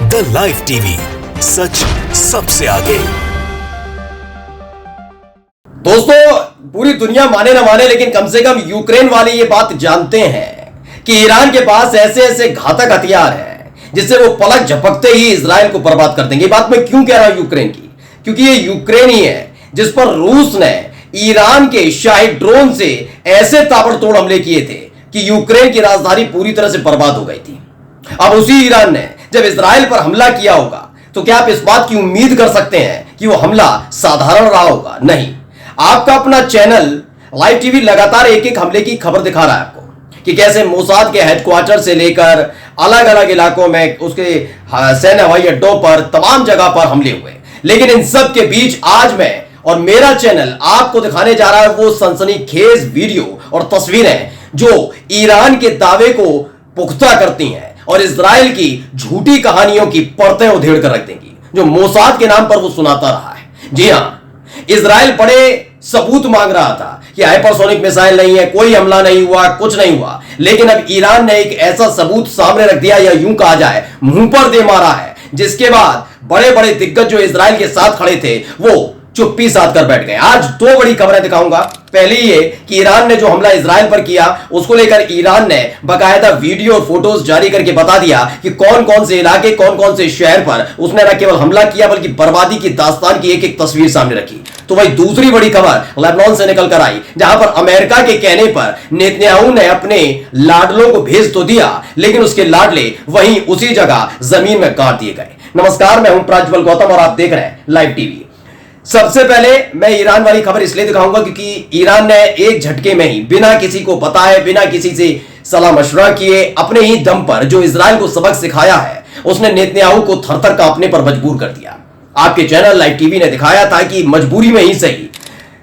The live TV, सच सबसे आगे। दोस्तों, पूरी दुनिया माने ना माने, लेकिन कम से कम यूक्रेन वाले ये बात जानते हैं कि ईरान के पास ऐसे ऐसे घातक हथियार हैं जिससे वो पलक झपकते ही इजराइल को बर्बाद कर देंगे। बात मैं क्यों कह रहा हूं यूक्रेन की, क्योंकि ये यूक्रेन ही है जिस पर रूस ने ईरान के शाही ड्रोन से ऐसे ताबड़तोड़ हमले किए थे कि यूक्रेन की राजधानी पूरी तरह से बर्बाद हो गई थी। अब उसी ईरान ने जब इजराइल पर हमला किया होगा तो क्या आप इस बात की उम्मीद कर सकते हैं कि वो हमला साधारण रहा होगा? नहीं। आपका अपना चैनल लाइव टीवी लगातार एक एक हमले की खबर दिखा रहा है आपको कि कैसे मोसाद के हेडक्वार्टर से लेकर अलग अलग इलाकों में उसके सैन्य हवाई अड्डों पर तमाम जगह पर हमले हुए। लेकिन इन सब के बीच आज मैं और मेरा चैनल आपको दिखाने जा रहा है वो सनसनीखेज वीडियो और तस्वीरें जो ईरान के दावे को पुख्ता करती हैं और इजराइल की झूठी कहानियों की परतें उधेड़ कर रख देंगी जो मोसाद के नाम पर वो सुनाता रहा है। जी हां, इजराइल बड़े सबूत मांग रहा था कि हाइपरसोनिक मिसाइल नहीं है, कोई हमला नहीं हुआ, कुछ नहीं हुआ। लेकिन अब ईरान ने एक ऐसा सबूत सामने रख दिया, या यूं कहा जाए मुंह पर दे मारा है, जिसके बाद बड़े बड़े दिग्गज जो इजराइल के साथ खड़े थे वो चुप्पी साध कर बैठ गए। आज दो बड़ी खबरें दिखाऊंगा। पहली ये कि ईरान ने जो हमला इजराइल पर किया उसको लेकर ईरान ने बाकायदा वीडियो और फोटोज जारी करके बता दिया कि कौन कौन से इलाके, कौन कौन से शहर पर उसने न केवल हमला किया बल्कि बर्बादी की दास्तान की एक एक तस्वीर सामने रखी। तो वही दूसरी बड़ी खबर लेबनान से निकल कर आई, जहां पर अमेरिका के कहने पर नेतन्याहू ने अपने लाडलों को भेज तो दिया, लेकिन उसके लाडले वहीं उसी जगह जमीन में गाड़ दिए गए। नमस्कार, मैं हूं प्राज्वल गौतम और आप देख रहे हैं लाइव टीवी। सबसे पहले मैं ईरान वाली खबर इसलिए दिखाऊंगा क्योंकि ईरान ने एक झटके में ही, बिना किसी को बताए, बिना किसी से सलाह मशवरा किए, अपने ही दम पर जो इजराइल को सबक सिखाया है उसने नेतन्याहू को थरथर कांपने पर मजबूर कर दिया। आपके चैनल लाइव टीवी ने दिखाया था कि मजबूरी में ही सही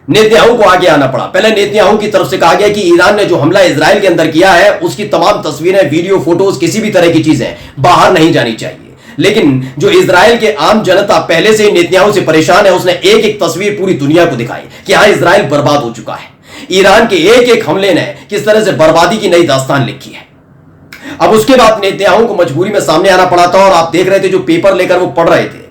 नेतन्याहू को आगे आना पड़ा। पहले नेतन्याहू की तरफ से कहा गया कि ईरान ने जो हमला इजराइल के अंदर किया है उसकी तमाम तस्वीरें, वीडियो, फोटोज, किसी भी तरह की चीजें बाहर नहीं जानी चाहिए। लेकिन जो इजराइल के आम जनता पहले से ही नेतन्याहू से परेशान है, उसने एक एक तस्वीर पूरी दुनिया को दिखाई कि हां, इजराइल बर्बाद हो चुका है। ईरान के एक एक हमले ने किस तरह से बर्बादी की नई दास्तान लिखी है। अब उसके बाद नेतन्याहू को मजबूरी में सामने आना पड़ा था और आप देख रहे थे जो पेपर लेकर वो पढ़ रहे थे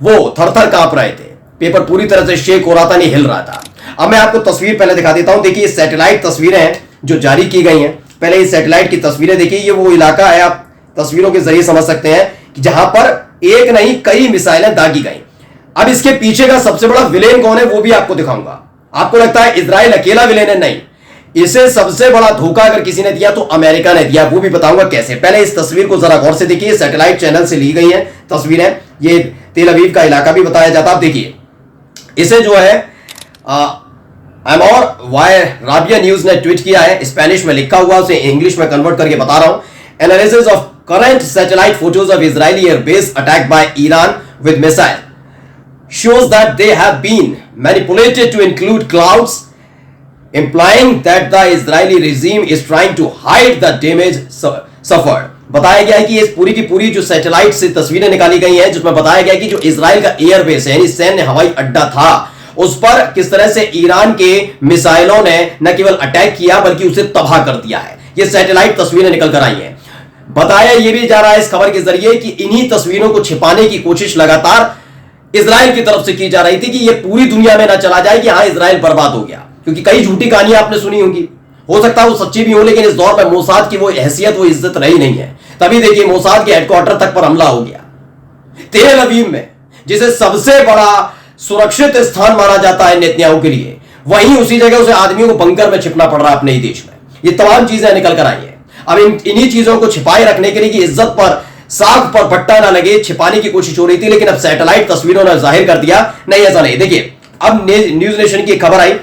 वो थरथर कांप रहे थे। पेपर पूरी तरह से शेक हो रहा था, नहीं हिल रहा था। अब मैं आपको तस्वीर पहले दिखा देता हूं। देखिए, सैटेलाइट तस्वीरें हैं जो जारी की गई हैं। पहले ये सैटेलाइट की तस्वीरें देखिए। ये वो इलाका है, आप तस्वीरों के जरिए समझ सकते हैं कि जहां पर एक नहीं कई मिसाइलें दागी गई। अब इसके पीछे का सबसे बड़ा विलेन कौन है वो भी आपको दिखाऊंगा। आपको लगता है इजराइल अकेला विलेन है? नहीं, इसे सबसे बड़ा धोखा अगर किसी ने दिया तो अमेरिका ने दिया, वो भी बताऊंगा कैसे। पहले इस तस्वीर को जरा गौर से देखिए। सैटेलाइट चैनल से ली गई है तस्वीरें। ये तेल अवीव का इलाका भी बताया जाता है। आप देखिए, इसे जो है और वाई राबिया न्यूज ने ट्वीट किया है, स्पेनिश में लिखा हुआ, उसे इंग्लिश में कन्वर्ट करके बता रहा हूं। Analysis of current satellite photos of Israeli air base attacked by Iran with missile shows that they have been manipulated to include clouds, implying that the Israeli regime is trying to hide the damage suffered। बताया गया है कि इस पूरी की पूरी जो satellite से तस्वीरें निकाली गई हैं जिसमें बताया गया है कि जो इजराइल का एयरबेस है, यानी सैन्य हवाई अड्डा था, उस पर किस तरह से ईरान के मिसाइलों ने न केवल अटैक किया बल्कि उसे तबाह कर दिया है। ये सैटेलाइट तस्वीरें निकल कर आई हैं। बताया यह भी जा रहा है इस खबर के जरिए कि इन्हीं तस्वीरों को छिपाने की कोशिश लगातार इजराइल की तरफ से की जा रही थी कि यह पूरी दुनिया में ना चला जाए कि हां, इजराइल बर्बाद हो गया। क्योंकि कई झूठी कहानियां आपने सुनी होंगी, हो सकता है वो सच्ची भी हो, लेकिन इस दौर में मोसाद की वो हैसियत, वो इज्जत रही नहीं है। तभी देखिए, मोसाद के हेडक्वार्टर तक पर हमला हो गया तेल अवीव में, जिसे सबसे बड़ा सुरक्षित स्थान माना जाता है नेतन्याहू के लिए। वहीं उसी जगह उसे आदमियों को बंकर में छिपना पड़ रहा है अपने ही देश में। ये तमाम चीजें निकल कर आई है। अब इन्हीं चीजों को छिपाए रखने के लिए कि इज्जत पर, साख पर बट्टा ना लगे, छिपाने की कोशिश हो रही थी। लेकिन अब सैटेलाइट तस्वीरों ने जाहिर कर दिया, नहीं ऐसा नहीं। देखिए, अब न्यूज नेशन की खबर आई।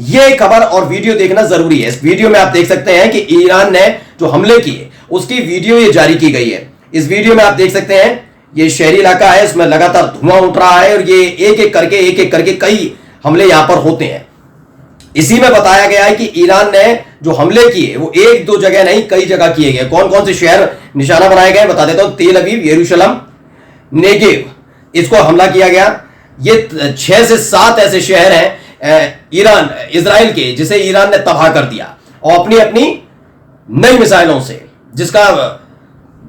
ये खबर और वीडियो देखना जरूरी है। इस वीडियो में आप देख सकते हैं कि ईरान ने जो हमले किए उसकी वीडियो ये जारी की गई है। इस वीडियो में आप देख सकते हैं ये शहरी इलाका है, इसमें लगातार धुआं उठ रहा है और ये एक एक करके कई हमले यहां पर होते हैं। इसी में बताया गया है कि ईरान ने जो हमले किए वो एक दो जगह नहीं कई जगह किए गए। कौन कौन से शहर निशाना बनाए गए बता देता हूं। तेल अवीव, यरूशलेम, नेगेव, इसको हमला किया गया। ये 6 से 7 ऐसे शहर हैं इजराइल के जिसे ईरान ने तबाह कर दिया और अपनी अपनी नई मिसाइलों से, जिसका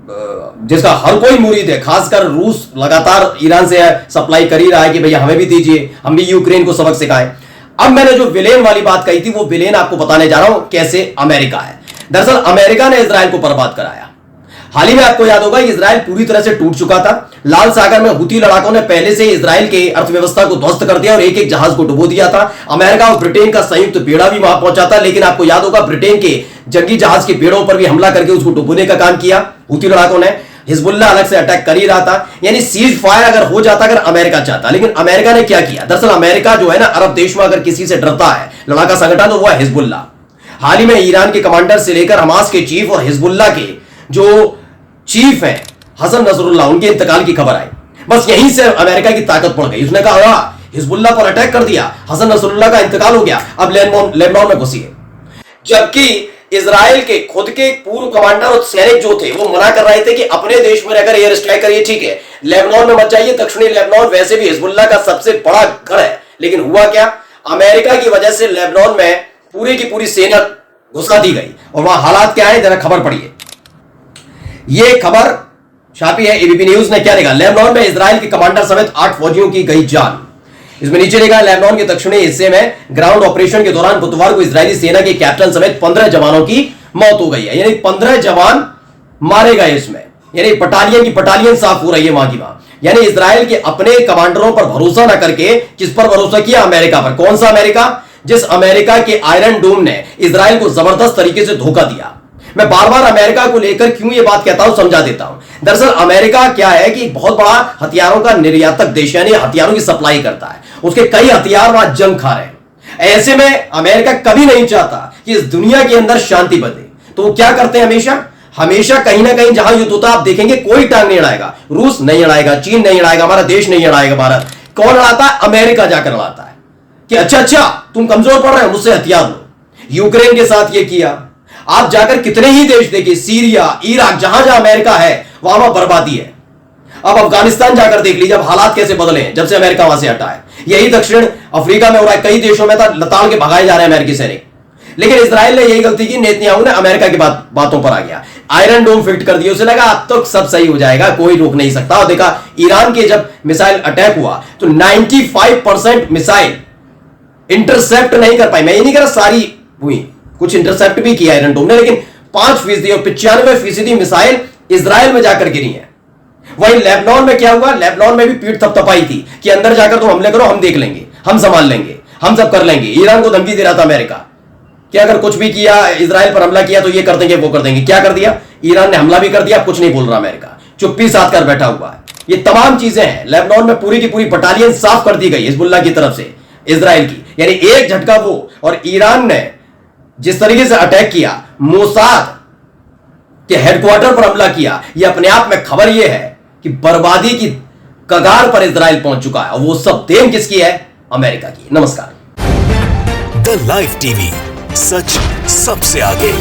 जिसका हर कोई मुरीद है, खासकर रूस लगातार ईरान से सप्लाई कर ही रहा है कि भैया हमें भी दीजिए, हम भी यूक्रेन को सबक सिखाएं। अब मैंने जो विलेन वाली बात कही थी वो विलेन आपको बताने जा रहा हूं कैसे अमेरिका है। दरअसल अमेरिका ने इजराइल को बर्बाद कराया। हाल ही में आपको याद होगा कि इजराइल पूरी तरह से टूट चुका था। लाल सागर में हुती लड़ाकों ने पहले से इजराइल के अर्थव्यवस्था को ध्वस्त कर दिया और एक एक जहाज को डुबो दिया था। अमेरिका और ब्रिटेन का संयुक्त बेड़ा भी वहां पहुंचा था, लेकिन आपको याद होगा ब्रिटेन के जंगी जहाज के बेड़ों पर भी हमला करके उसको डुबोने का काम किया हुती लड़ाकों ने। हिजबुल्ला अलग से अटैक कर ही रहा था, यानी सीज फायर अगर हो जाता अगर अमेरिका चाहता। लेकिन अमेरिका ने क्या किया? दरअसल अमेरिका जो है ना, अरब देश में अगर किसी से डरता है लड़ाका संगठन, तो वो है हिजबुल्ला। हाल ही में ईरान के कमांडर से लेकर हमास के चीफ और हिजबुल्ला के जो चीफ है हसन नसरुल्लाह, उनके इंतकाल की खबर आई। बस यहीं से अमेरिका की ताकत पड़ गई। उसने कहा हिजबुल्लाह पर अटैक कर दिया, हसन नसरुल्लाह का इंतकाल हो गया, अब लेबनान में घुसिए। जबकि इजराइल के खुद के पूर्व कमांडर और सैनिक जो थे वो मना कर रहे थे कि अपने देश में रहकर एयर स्ट्राइक करिए, ठीक है, लेबनान में मत जाइए। दक्षिणी लेबनान वैसे भी हिजबुल्लाह का सबसे बड़ा घर है। लेकिन हुआ क्या? अमेरिका की वजह से लेबनान में पूरी की पूरी सेना घुसा दी गई। और वहां हालात क्या है, जरा खबर पढ़िए। यह खबर छापी है एबीपी न्यूज ने। क्या लिखा? लेबनान में इजराइल के कमांडर समेत 8 फौजियों की गई जान। इसमें नीचे लिखा है, लेबनान के दक्षिणी हिस्से में ग्राउंड ऑपरेशन के दौरान बुधवार को इजरायली सेना के कैप्टन समेत 15 जवानों की मौत हो गई है। यानी 15 जवान मारे गए इसमें, यानी बटालियन की बटालियन साफ हो रही है वहां की वहां। यानी इजराइल के अपने कमांडरों पर भरोसा ना करके किस पर भरोसा किया? अमेरिका पर। कौन सा अमेरिका? जिस अमेरिका के आयरन डोम ने इजराइल को जबरदस्त तरीके से धोखा दिया। मैं बार बार अमेरिका को लेकर क्यों ये बात कहता हूं, समझा देता हूं। दरअसल अमेरिका क्या है कि बहुत बड़ा हथियारों का निर्यातक देश, यानी हथियारों की सप्लाई करता है। उसके कई हथियार वहां जंग खा रहे हैं। ऐसे में अमेरिका कभी नहीं चाहता कि इस दुनिया के अंदर शांति बने, तो वो क्या करते हैं? हमेशा कहीं ना कहीं जहां युद्ध होता आप देखेंगे कोई टांग नहीं अड़ाएगा। रूस नहीं अड़ाएगा, चीन नहीं अड़ाएगा, हमारा देश नहीं अड़ाएगा। भारत कौन अड़ाता है? अमेरिका जाकर अड़ाता है कि अच्छा तुम कमजोर पड़ रहे हो, मुझसे हथियार लो। यूक्रेन के साथ ये किया। आप जाकर कितने ही देश देखिए, सीरिया, इराक, जहां जहां अमेरिका है वहां बर्बादी है। अब अफगानिस्तान जाकर देख लीजिए, अब हालात कैसे बदले हैं जब से अमेरिका वहां से हटा है। यही दक्षिण अफ्रीका में हो रहा है, कई देशों में था लताड़ के भगाए जा रहे हैं अमेरिकी सैनिक। लेकिन इजराइल ने यही गलती की, नेतन्याहू ने अमेरिका की बातों पर आ गया, आयरन डोम फिट कर दिया। उसे लगा अब तो सब सही हो जाएगा, कोई रोक नहीं सकता। और देखा ईरान के जब मिसाइल अटैक हुआ तो 95% मिसाइल इंटरसेप्ट नहीं कर पाई। मैं ये नहीं कह रहा सारी हुई, कुछ इंटरसेप्ट भी किया आयरन डोम ने, लेकिन 5% और 95% मिसाइल इजराइल में जाकर गिरी है। वहीं लेबनान में क्या हुआ? लेबनान में भी पीठ थपथपाई थी कि अंदर जाकर तुम हमले करो, हम देख लेंगे, हम संभाल लेंगे, हम सब कर लेंगे। ईरान को धमकी दे रहा था अमेरिका कि अगर कुछ भी किया, इजराइल पर हमला किया तो ये कर देंगे, वो कर देंगे। क्या कर दिया? ईरान ने हमला भी कर दिया, कुछ नहीं बोल रहा अमेरिका, चुप्पी साध कर बैठा हुआ है। ये तमाम चीजें हैं। लेबनान में पूरी की पूरी बटालियन साफ कर दी गई हिजबुल्लाह की तरफ से इजराइल की, यानी एक झटका वो। और ईरान ने जिस तरीके से अटैक किया, मोसाद के हेडक्वार्टर पर हमला किया, यह अपने आप में खबर यह है कि बर्बादी की कगार पर इजराइल पहुंच चुका है। और वो सब देन किसकी है? अमेरिका की। नमस्कार। द लाइव टीवी, सच सबसे आगे।